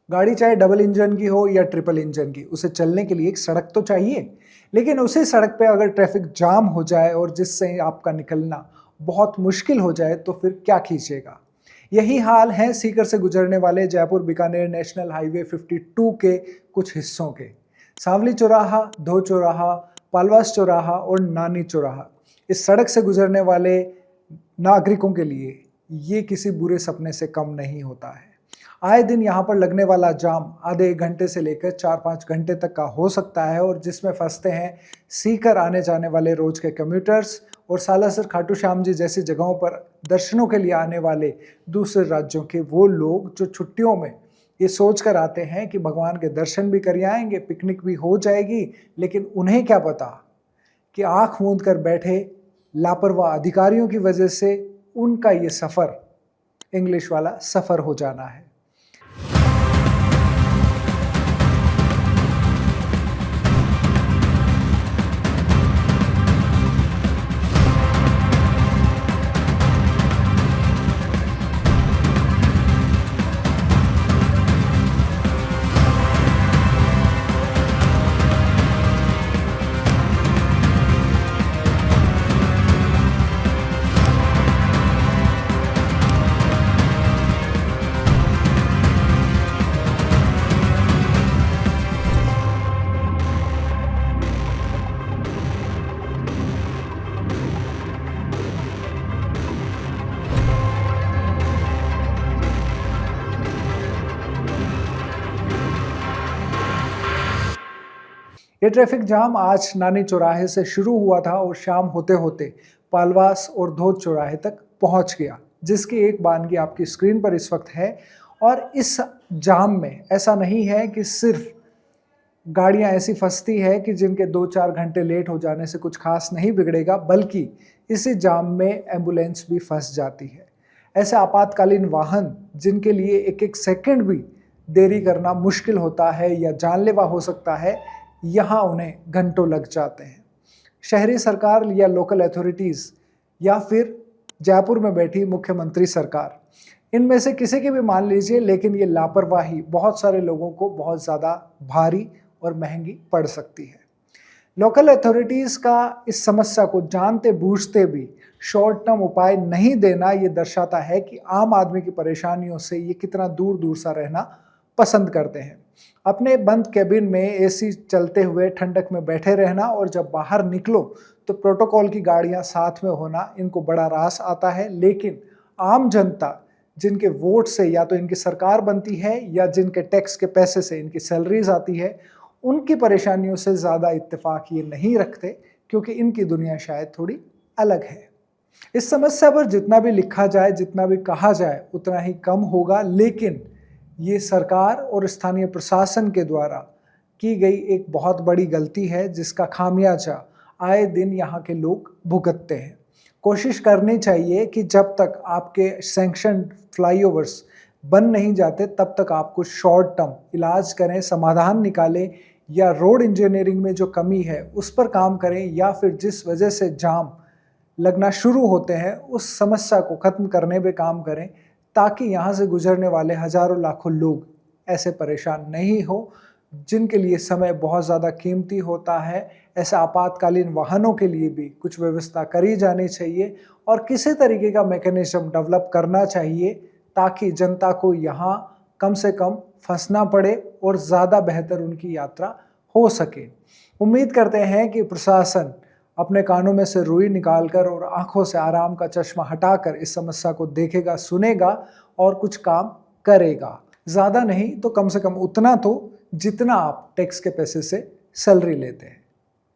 गाड़ी चाहे double engine की हो या ट्रिपल इंजन की, उसे चलने के लिए एक सड़क तो चाहिए। लेकिन उसी सड़क पे अगर ट्रैफिक जाम हो जाए और जिससे आपका निकलना बहुत मुश्किल हो जाए तो फिर क्या खींचेगा। यही हाल है सीकर से गुजरने वाले जयपुर बीकानेर नेशनल हाईवे 52 के कुछ हिस्सों के। सांवली चौराहा, धो चौराहा, पालवास चौराहा और नानी चौराहा, इस सड़क से गुजरने वाले नागरिकों के लिए ये किसी बुरे सपने से कम नहीं होता है। आए दिन यहाँ पर लगने वाला जाम आधे 1 घंटे से लेकर 4-5 घंटे तक का हो सकता है और जिसमें फंसते हैं सीकर आने जाने वाले रोज के कम्यूटर्स और सालासर खाटू श्याम जी जैसी जगहों पर दर्शनों के लिए आने वाले दूसरे राज्यों के वो लोग जो छुट्टियों में ये सोच कर आते हैं कि भगवान के दर्शन भी कर आएंगे, पिकनिक भी हो जाएगी। लेकिन उन्हें क्या पता कि आँख मूंद कर बैठे लापरवाह अधिकारियों की वजह से उनका ये सफ़र, इंग्लिश वाला सफ़र हो जाना है। ये ट्रैफिक जाम आज नानी चौराहे से शुरू हुआ था और शाम होते होते पालवास और धोद चौराहे तक पहुंच गया, जिसकी एक बानगी आपकी स्क्रीन पर इस वक्त है। और इस जाम में ऐसा नहीं है कि सिर्फ गाड़ियां ऐसी फंसती है कि जिनके 2-4 घंटे लेट हो जाने से कुछ खास नहीं बिगड़ेगा, बल्कि इसी जाम में एम्बुलेंस भी फंस जाती है। ऐसे आपातकालीन वाहन जिनके लिए एक एक सेकंड भी देरी करना मुश्किल होता है या जानलेवा हो सकता है, यहाँ उन्हें घंटों लग जाते हैं। शहरी सरकार या लोकल अथॉरिटीज़ या फिर जयपुर में बैठी मुख्यमंत्री सरकार, इनमें से किसी की भी मान लीजिए, लेकिन ये लापरवाही बहुत सारे लोगों को बहुत ज़्यादा भारी और महंगी पड़ सकती है। लोकल अथॉरिटीज़ का इस समस्या को जानते बूझते भी शॉर्ट टर्म उपाय नहीं देना, ये दर्शाता है कि आम आदमी की परेशानियों से ये कितना दूर दूर सा रहना पसंद करते हैं। अपने बंद कैबिन में एसी चलते हुए ठंडक में बैठे रहना और जब बाहर निकलो तो प्रोटोकॉल की गाड़ियां साथ में होना इनको बड़ा रास आता है। लेकिन आम जनता जिनके वोट से या तो इनकी सरकार बनती है या जिनके टैक्स के पैसे से इनकी सैलरीज आती है, उनकी परेशानियों से ज़्यादा इत्तेफाक ये नहीं रखते, क्योंकि इनकी दुनिया शायद थोड़ी अलग है। इस समस्या पर जितना भी लिखा जाए, जितना भी कहा जाए, उतना ही कम होगा। लेकिन ये सरकार और स्थानीय प्रशासन के द्वारा की गई एक बहुत बड़ी गलती है, जिसका खामियाजा आए दिन यहाँ के लोग भुगतते हैं। कोशिश करनी चाहिए कि जब तक आपके सैंक्शन फ्लाईओवर्स बन नहीं जाते तब तक आप कुछ शॉर्ट टर्म इलाज करें, समाधान निकालें, या रोड इंजीनियरिंग में जो कमी है उस पर काम करें, या फिर जिस वजह से जाम लगना शुरू होते हैं उस समस्या को ख़त्म करने पे काम करें, ताकि यहाँ से गुजरने वाले हज़ारों लाखों लोग ऐसे परेशान नहीं हो जिनके लिए समय बहुत ज़्यादा कीमती होता है। ऐसे आपातकालीन वाहनों के लिए भी कुछ व्यवस्था करी जानी चाहिए और किसी तरीके का मैकेनिज्म डेवलप करना चाहिए, ताकि जनता को यहाँ कम से कम फंसना पड़े और ज़्यादा बेहतर उनकी यात्रा हो सके। उम्मीद करते हैं कि प्रशासन अपने कानों में से रुई निकालकर और आंखों से आराम का चश्मा हटाकर इस समस्या को देखेगा, सुनेगा और कुछ काम करेगा। ज़्यादा नहीं तो कम से कम उतना तो जितना आप टैक्स के पैसे से सैलरी लेते हैं।